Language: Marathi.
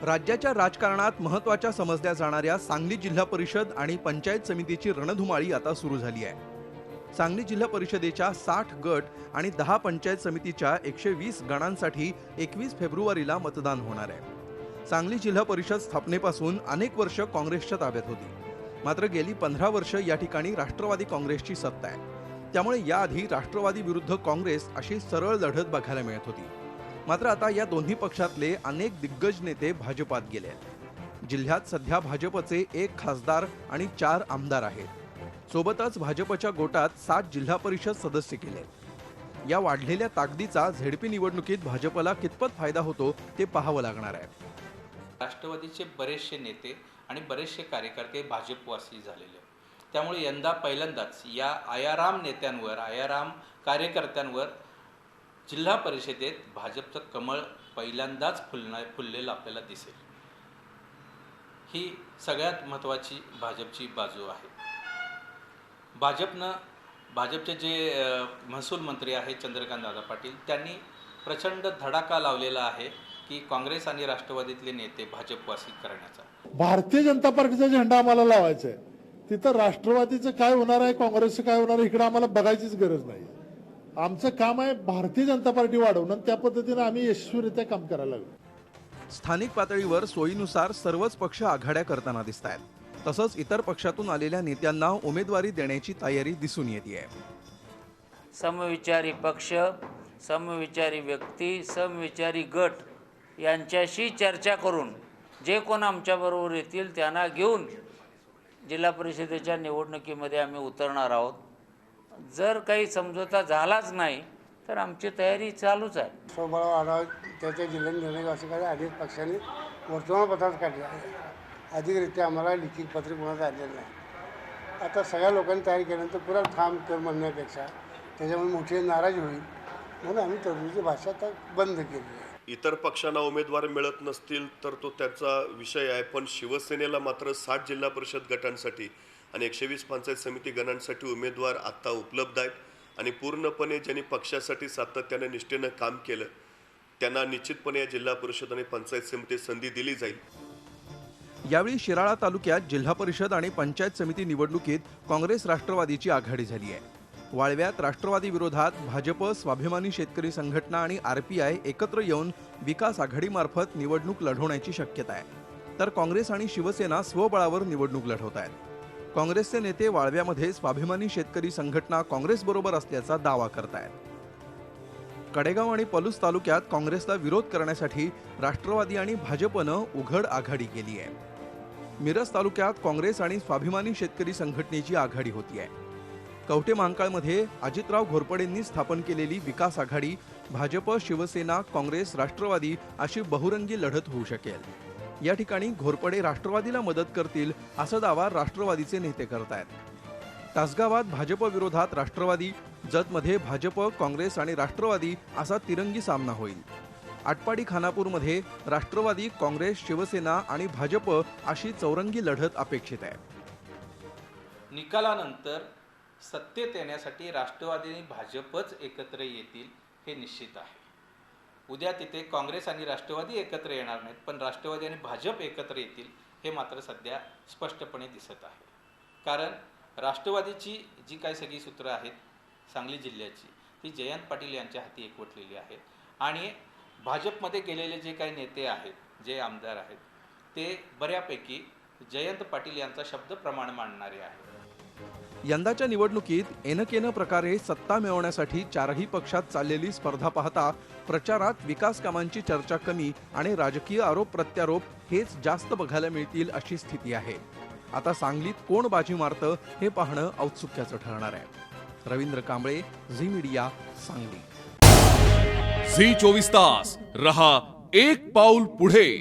राज्याच्या राजकारणात महत्त्वाच्या समजल्या जाणाऱ्या सांगली जिल्हा परिषद आणि पंचायत समितीची रणधुमाळी आता सुरू झाली आहे। सांगली जिल्हा परिषदेच्या 60 गट आणि 10 पंचायत समितीच्या 120 गणांसाठी 21 फेब्रुवारीला मतदान होणार आहे। सांगली जिल्हा परिषद स्थापनेपासून अनेक वर्ष काँग्रेसच्या ताब्यात होती, मात्र गेली 15 वर्ष या ठिकाणी राष्ट्रवादी काँग्रेसची सत्ता आहे। त्यामुळे याआधी राष्ट्रवादी विरुद्ध काँग्रेस अशी सरळ लढत बघायला मिळत होती, मात्र आता या दोन्ही पक्षातले अनेक दिग्गज नेते भाजपात गेले आहेत। जिल्ह्यात सध्या भाजपचे 1 खासदार आणि 4 आमदार आहेत। सोबतच भाजपच्या गोटात 7 जिल्हा परिषद सदस्य केले। या वाढलेल्या ताकदीचा झेडपी निवडणुकीत भाजपला कितपत फायदा होतो ते पाहावं लागणार आहे। राष्ट्रवादीचे बरेचसे नेते आणि बरेचसे कार्यकर्ते भाजपवासी झालेले, त्यामुळे यंदा पहिल्यांदाच या आयाराम नेत्यांवर, आयाराम कार्यकर्त्यांवर जिल्हा परिषदेत भाजपचं कमळ पहिल्यांदाच फुललेलं आपल्याला दिसेल। ही सगळ्यात महत्त्वाची भाजपची बाजू आहे। भाजपचे जे महसूल मंत्री आहेत चंद्रकांत दादा पाटील, त्यांनी प्रचंड धडाका लावलेला आहे की काँग्रेस आणि राष्ट्रवादीतले नेते भाजपवासी करण्याचा। भारतीय जनता पार्टीचा झेंडा आम्हाला लावायचा आहे, तिथं राष्ट्रवादीचं काय होणार आहे, काँग्रेसचं काय होणार आहे इकडे आम्हाला बघायचीच गरज नाही। आमचं काम आहे भारतीय जनता पार्टी वाढवणं, त्या पद्धतीने आम्ही यशस्वीरित्या काम करायला लागलो। स्थानिक पातळीवर सोयीनुसार सर्वच पक्ष आघाड्या करताना दिसत आहेत, तसंच इतर पक्षातून आलेल्या नेत्यांना उमेदवारी देण्याची तयारी दिसून येते। समविचारी पक्ष, समविचारी व्यक्ती, समविचारी गट यांच्याशी चर्चा करून जे कोण आमच्याबरोबर येतील त्यांना घेऊन जिल्हा परिषदेच्या निवडणुकीमध्ये आम्ही उतरणार आहोत। जर काही समझोता झालाच नाही तर आमची तयारी चालूच आहे। स्वबळावर आढावा त्याच्या जिल्ह्यात निर्णय असं काही अनेक पक्षांनी वर्तमानपत्रात काढले आहे। अधिकरित्या आम्हाला लिखित पत्र कोणाचं आलेलं नाही। आता सगळ्या लोकांनी तयारी केल्यानंतर पुरा ठाम कर म्हणण्यापेक्षा त्याच्यामुळे मोठी नाराजी होईल म्हणून आम्ही तरुणीची भाषा आता बंद केली आहे। इतर पक्षांना उमेदवार मिळत नसतील तर तो त्याचा विषय आहे, पण शिवसेनेला मात्र 60 जिल्हा परिषद गटांसाठी आणि 120 पंचायत समिती गणांसाठी उमेदवार आता उपलब्ध आहेत आणि पूर्णपणे ज्यांनी पक्षासाठी सातत्याने निष्ठेनं काम केलं त्यांना निश्चितपणे या जिल्हा परिषद आणि पंचायत समितीत संधी दिली जाईल। यावेळी शिराळा तालुक्यात जिल्हा परिषद आणि पंचायत समिती निवडणुकीत काँग्रेस राष्ट्रवादीची आघाडी झाली आहे। वाळव्यात राष्ट्रवादी विरोधात भाजप, स्वाभिमानी शेतकरी संघटना आणि RPI एकत्र येऊन विकास आघाडीमार्फत निवडणूक लढवण्याची शक्यता आहे, तर काँग्रेस आणि शिवसेना स्वबळावर निवडणूक लढवत आहेत। काँग्रेसचे नेते वाळव्यामध्ये स्वाभिमानी शेतकरी संघटना काँग्रेसबरोबर असल्याचा दावा करतायत। कडेगाव आणि पलूस तालुक्यात काँग्रेसला विरोध करण्यासाठी राष्ट्रवादी आणि भाजपनं उघड आघाडी केली आहे। मिरज तालुक्यात काँग्रेस आणि स्वाभिमानी शेतकरी संघटनेची आघाडी होती आहे। कवठे महांकाळमध्ये अजितराव घोरपडेंनी स्थापन केलेली विकास आघाडी भाजप, शिवसेना, काँग्रेस, राष्ट्रवादी अशी बहुरंगी लढत होऊ शकेल। या ठिकाणी घोरपडे राष्ट्रवादीला मदत करतील असा दावा राष्ट्रवादीचे नेते करतायत। तासगावात भाजप विरोधात राष्ट्रवादी, जतमध्ये भाजप, काँग्रेस आणि राष्ट्रवादी असा तिरंगी सामना होईल। आटपाडी खानापूरमध्ये राष्ट्रवादी, काँग्रेस, शिवसेना आणि भाजप अशी चौरंगी लढत अपेक्षित आहे। निकालानंतर सत्तेत येण्यासाठी राष्ट्रवादी आणि भाजपच एकत्र येतील हे निश्चित आहे। उद्या तिथे काँग्रेस आणि राष्ट्रवादी एकत्र येणार नाहीत, पण राष्ट्रवादी आणि भाजप एकत्र येतील हे मात्र सध्या स्पष्टपणे दिसत आहे। कारण राष्ट्रवादीची जी काही सगळी सूत्र आहेत सांगली जिल्ह्याची ती जयंत पाटील यांच्या हाती एकवटलेली आहेत आणि भाजपमध्ये गेलेले जे काही नेते आहेत, जे आमदार आहेत, ते बऱ्यापैकी जयंत पाटील यांचा शब्द प्रमाण मानणारे आहेत। यंदाच्या निवडणुकीत एनकेन प्रकारे सत्ता मिळवण्यासाठी चारही पक्षात चाललेली स्पर्धा पाहता प्रचारात विकास कामांची चर्चा कमी आणि राजकीय आरोप प्रत्यारोप हेच जास्त बघायला मिळतील अशी स्थिती आहे। आता सांगलीत कोण बाजी मारतं हे पाहणं औत्सुक्याचं ठरणार आहे। Ravindra Kamble, Zee media, Sangli. Zee 24 तास रहा एक पाऊल पुढे।